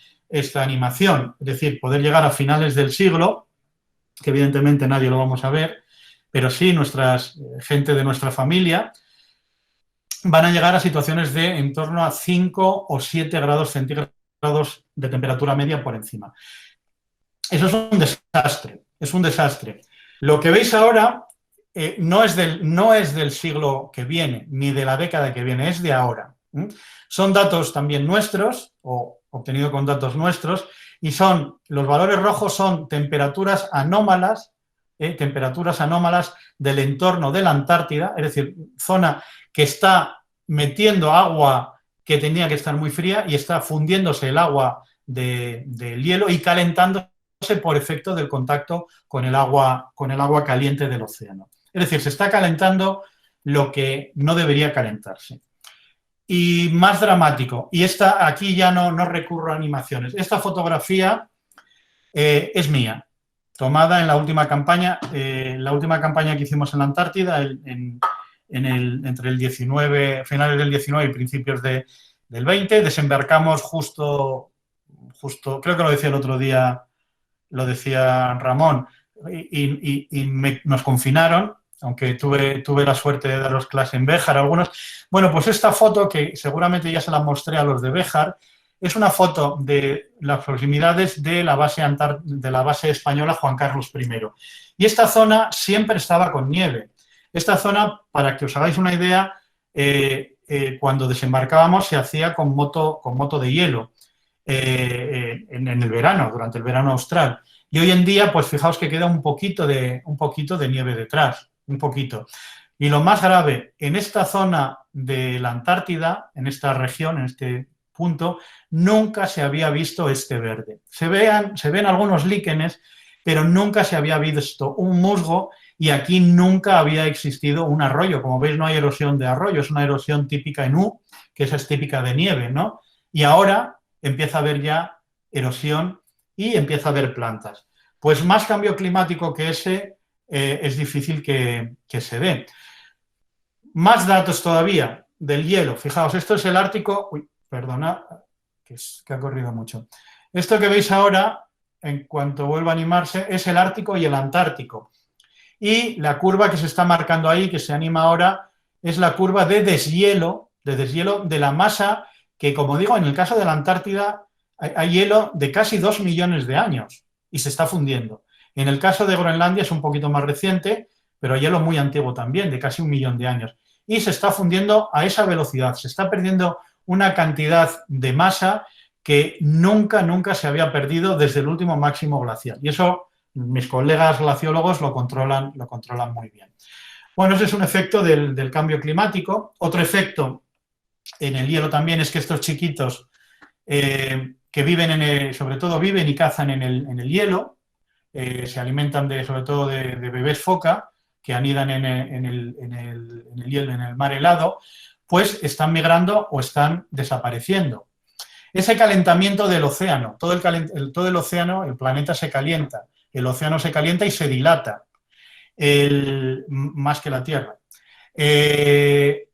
animación, es decir, poder llegar a finales del siglo, que evidentemente nadie lo vamos a ver, pero sí gente de nuestra familia, van a llegar a situaciones de en torno a 5 o 7 grados centígrados de temperatura media por encima. Eso es un desastre. Lo que veis ahora no es del siglo que viene, ni de la década que viene, es de ahora. Son datos también nuestros, o obtenidos con datos nuestros, y los valores rojos son temperaturas anómalas del entorno de la Antártida, es decir, zona que está metiendo agua que tenía que estar muy fría y está fundiéndose el agua del hielo y calentándose por efecto del contacto con el agua caliente del océano. Es decir, se está calentando lo que no debería calentarse. Y más dramático, y aquí ya no recurro a animaciones, esta fotografía es mía, tomada en la última campaña que hicimos en la Antártida, entre el 19, finales del 19 y principios del 20, desembarcamos justo, creo que lo decía el otro día, lo decía Ramón, nos confinaron, aunque tuve la suerte de daros clase en Béjar a algunos. Bueno, pues esta foto, que seguramente ya se la mostré a los de Béjar, es una foto de las proximidades de la base española Juan Carlos I. Y esta zona siempre estaba con nieve. Esta zona, para que os hagáis una idea, cuando desembarcábamos se hacía con moto de hielo en el verano, durante el verano austral. Y hoy en día, pues fijaos que queda un poquito de nieve detrás, un poquito. Y lo más grave, en esta zona de la Antártida, en esta región, en este punto, nunca se había visto este verde. Se ven algunos líquenes, pero nunca se había visto un musgo y aquí nunca había existido un arroyo. Como veis, no hay erosión de arroyo, es una erosión típica en U, que esa es típica de nieve, ¿no? Y ahora empieza a haber ya erosión y empieza a haber plantas. Pues más cambio climático que ese es difícil que se dé. Más datos todavía del hielo. Fijaos, esto es el Ártico. Uy, perdona, que ha corrido mucho. Esto que veis ahora, en cuanto vuelva a animarse, es el Ártico y el Antártico. Y la curva que se está marcando ahí, que se anima ahora, es la curva de deshielo de la masa que, como digo, en el caso de la Antártida hay hielo de casi 2 millones de años y se está fundiendo. En el caso de Groenlandia es un poquito más reciente, pero hay hielo muy antiguo también, de casi 1 millón de años. Y se está fundiendo a esa velocidad, se está perdiendo una cantidad de masa que nunca se había perdido desde el último máximo glacial. Y eso mis colegas glaciólogos lo controlan muy bien. Bueno, ese es un efecto del cambio climático. Otro efecto en el hielo también es que estos chiquitos que viven sobre todo viven y cazan en el hielo, se alimentan sobre todo de bebés foca que anidan en el hielo, en el mar helado, pues están migrando o están desapareciendo. Ese calentamiento del océano, todo el océano, el planeta se calienta, el océano se calienta y se dilata, más que la Tierra. Se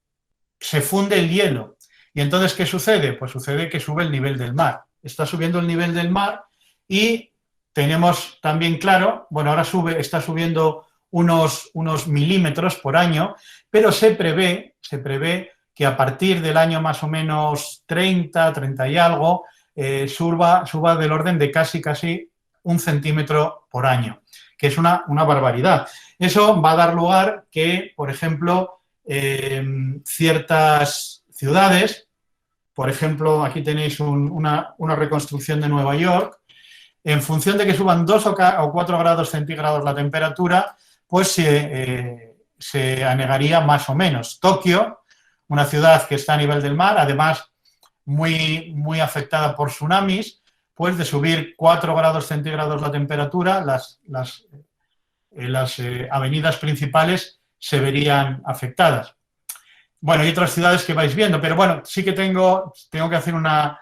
funde el hielo. ¿Y entonces qué sucede? Pues sucede que sube el nivel del mar. Está subiendo el nivel del mar y tenemos también claro, bueno, ahora está subiendo unos milímetros por año, pero se prevé que a partir del año más o menos 30 y algo, suba del orden de casi 1 centímetro por año, que es una barbaridad. Eso va a dar lugar que, por ejemplo, ciertas ciudades, por ejemplo, aquí tenéis una reconstrucción de Nueva York, en función de que suban 2 o 4 grados centígrados la temperatura, pues se anegaría más o menos. Tokio, una ciudad que está a nivel del mar, además muy afectada por tsunamis, pues de subir 4 grados centígrados la temperatura, las avenidas principales se verían afectadas. Bueno, hay otras ciudades que vais viendo, pero bueno, sí que tengo que hacer una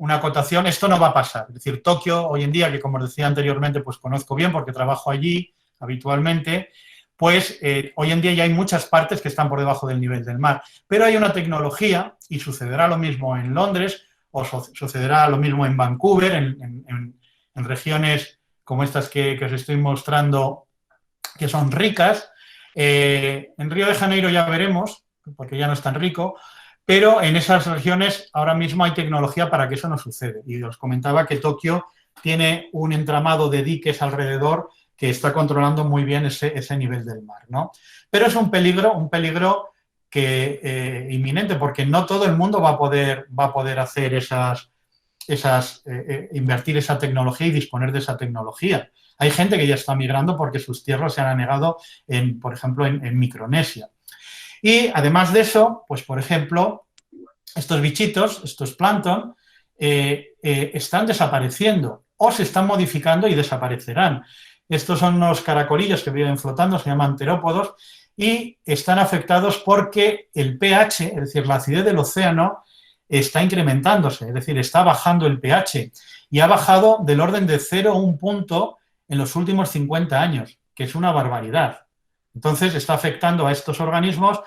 acotación. Esto no va a pasar. Es decir, Tokio, hoy en día, que como os decía anteriormente, pues conozco bien porque trabajo allí habitualmente, pues hoy en día ya hay muchas partes que están por debajo del nivel del mar. Pero hay una tecnología, y sucederá lo mismo en Londres, o sucederá lo mismo en Vancouver, en regiones como estas que os estoy mostrando, que son ricas. En Río de Janeiro ya veremos, porque ya no es tan rico, pero en esas regiones ahora mismo hay tecnología para que eso no suceda. Y os comentaba que Tokio tiene un entramado de diques alrededor que está controlando muy bien ese nivel del mar, ¿no? Pero es un peligro que inminente, porque no todo el mundo va a poder hacer invertir esa tecnología y disponer de esa tecnología. Hay gente que ya está migrando porque sus tierras se han anegado, por ejemplo, en Micronesia. Y además de eso, pues por ejemplo, estos bichitos, estos plancton, están desapareciendo o se están modificando y desaparecerán. Estos son unos caracolillos que viven flotando, se llaman terópodos, y están afectados porque el pH, es decir, la acidez del océano, está incrementándose, es decir, está bajando el pH y ha bajado del orden de 0,1 punto en los últimos 50 años, que es una barbaridad. Entonces, está afectando a estos organismos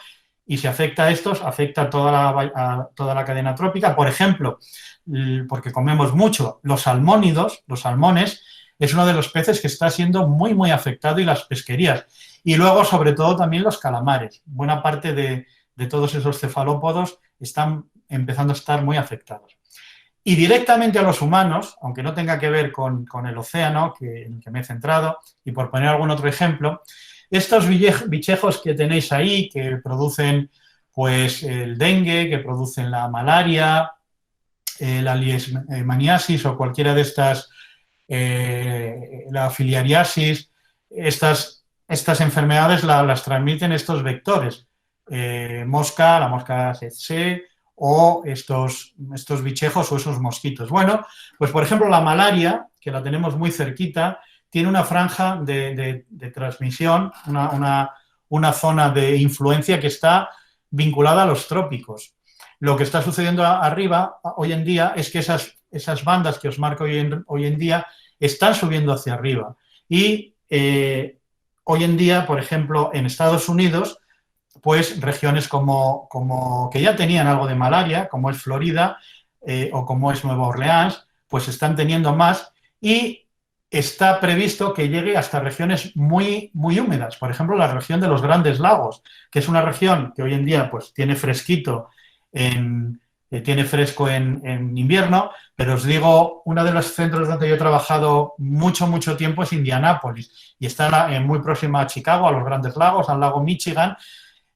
y si afecta a estos, afecta a toda la cadena trópica. Por ejemplo, porque comemos mucho, los salmónidos, los salmones, es uno de los peces que está siendo muy, muy afectado y las pesquerías. Y luego, sobre todo, también los calamares. Buena parte de todos esos cefalópodos están empezando a estar muy afectados. Y directamente a los humanos, aunque no tenga que ver con el océano, en el que me he centrado, y por poner algún otro ejemplo, estos bichejos que tenéis ahí, que producen pues el dengue, que producen la malaria, la leishmaniasis o cualquiera de estas, la filariasis, estas enfermedades las transmiten estos vectores, la mosca tsetse o estos bichejos o esos mosquitos. Bueno, pues por ejemplo la malaria, que la tenemos muy cerquita, tiene una franja de transmisión, una zona de influencia que está vinculada a los trópicos. Lo que está sucediendo arriba hoy en día es que esas bandas que os marco hoy en día están subiendo hacia arriba. Y hoy en día, por ejemplo, en Estados Unidos, pues regiones como que ya tenían algo de malaria, como es Florida o como es Nueva Orleans, pues están teniendo más y está previsto que llegue hasta regiones muy, muy húmedas. Por ejemplo, la región de los Grandes Lagos, que es una región que hoy en día pues tiene fresquito, tiene fresco en invierno, pero os digo, uno de los centros donde yo he trabajado mucho, mucho tiempo es Indianápolis y está muy próxima a Chicago, a los Grandes Lagos, al lago Michigan.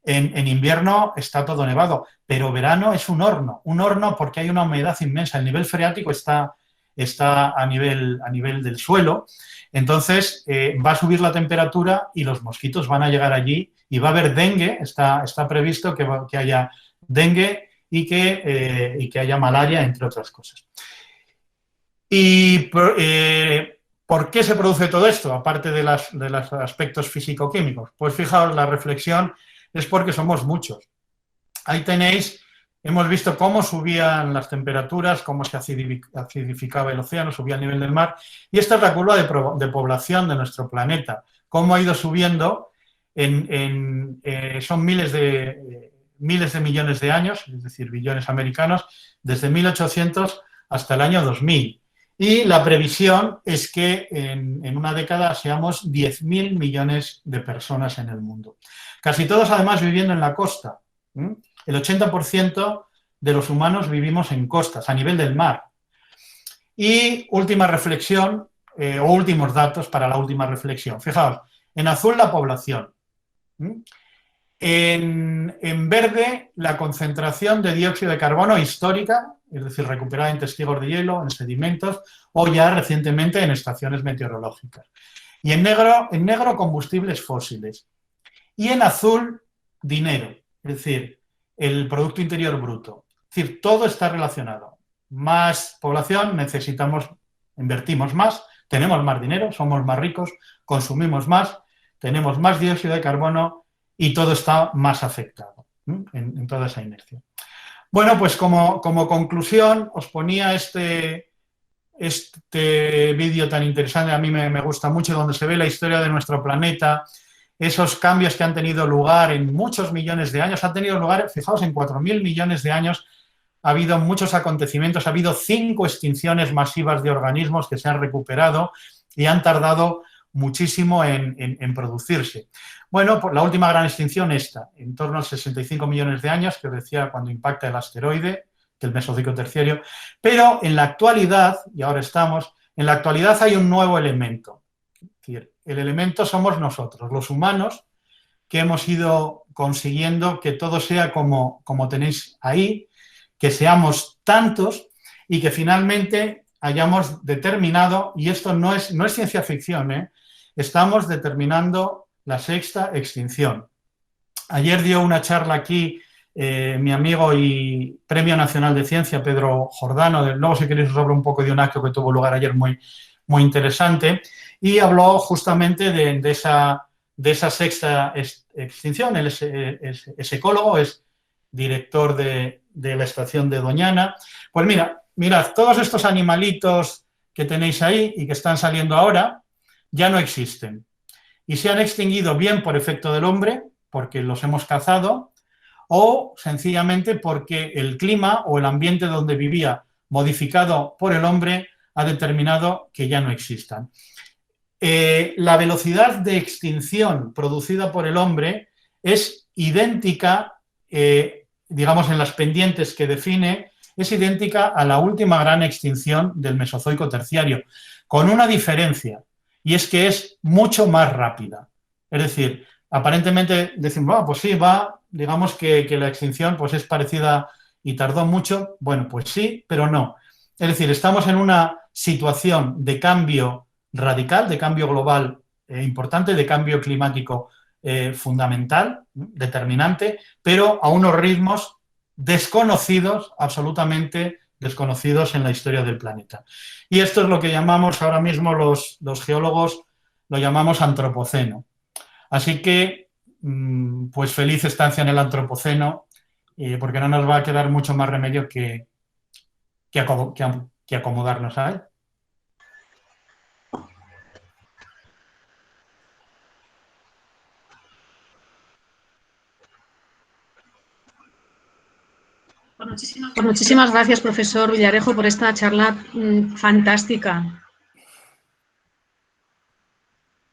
En invierno está todo nevado, pero verano es un horno porque hay una humedad inmensa, el nivel freático está a nivel del suelo, entonces va a subir la temperatura y los mosquitos van a llegar allí y va a haber dengue, está previsto que haya dengue y que haya malaria, entre otras cosas. ¿Y por qué se produce todo esto, aparte de los aspectos físico-químicos? Pues fijaos, la reflexión es porque somos muchos. Ahí tenéis, hemos visto cómo subían las temperaturas, cómo se acidificaba el océano, subía el nivel del mar, y esta es la curva de población de nuestro planeta, cómo ha ido subiendo son miles de millones de años, es decir, billones americanos, desde 1800 hasta el año 2000. Y la previsión es que en una década seamos 10.000 millones de personas en el mundo. Casi todos, además, viviendo en la costa. El 80% de los humanos vivimos en costas, a nivel del mar. Y última reflexión, o últimos datos para la última reflexión. Fijaos, en azul la población. En verde la concentración de dióxido de carbono histórica, es decir, recuperada en testigos de hielo, en sedimentos o ya recientemente en estaciones meteorológicas. Y en negro combustibles fósiles. Y en azul, dinero, es decir, el Producto Interior Bruto. Es decir, todo está relacionado. Más población, invertimos más, tenemos más dinero, somos más ricos, consumimos más, tenemos más dióxido de carbono y todo está más afectado en toda esa inercia. Bueno, pues como conclusión os ponía este vídeo tan interesante, a mí me gusta mucho, donde se ve la historia de nuestro planeta, esos cambios que han tenido lugar en muchos millones de años, han tenido lugar, fijaos, en 4.000 millones de años ha habido muchos acontecimientos, ha habido 5 extinciones masivas de organismos que se han recuperado y han tardado muchísimo en producirse. Bueno, la última gran extinción esta, en torno a 65 millones de años, que os decía cuando impacta el asteroide, del Mesozoico terciario, pero en la actualidad, y ahora estamos, en la actualidad hay un nuevo elemento. Es decir, el elemento somos nosotros, los humanos, que hemos ido consiguiendo que todo sea como tenéis ahí, que seamos tantos y que finalmente hayamos determinado, y esto no es ciencia ficción, estamos determinando la 6ª extinción. Ayer dio una charla aquí mi amigo y Premio Nacional de Ciencia, Pedro Jordano, luego si queréis os hablo un poco de un acto que tuvo lugar ayer muy, muy interesante, y habló justamente de de esa sexta extinción. Él es ecólogo, es director de la estación de Doñana. Pues mirad, todos estos animalitos que tenéis ahí y que están saliendo ahora ya no existen. Y se han extinguido bien por efecto del hombre, porque los hemos cazado, o sencillamente porque el clima o el ambiente donde vivía, modificado por el hombre, ha determinado que ya no existan. La velocidad de extinción producida por el hombre es idéntica, digamos, en las pendientes que define, es idéntica a la última gran extinción del Mesozoico terciario, con una diferencia, y es que es mucho más rápida. Es decir, aparentemente decimos, pues sí, digamos que la extinción pues es parecida y tardó mucho. Bueno, pues sí, pero no. Es decir, estamos en una situación de cambio radical, de cambio global importante, de cambio climático fundamental, determinante, pero a unos ritmos desconocidos, absolutamente desconocidos en la historia del planeta. Y esto es lo que llamamos ahora mismo los geólogos, lo llamamos antropoceno. Así que, pues feliz estancia en el antropoceno, porque no nos va a quedar mucho más remedio que acomodarnos, ¿sabes? Pues muchísimas gracias, profesor Villarejo, por esta charla fantástica.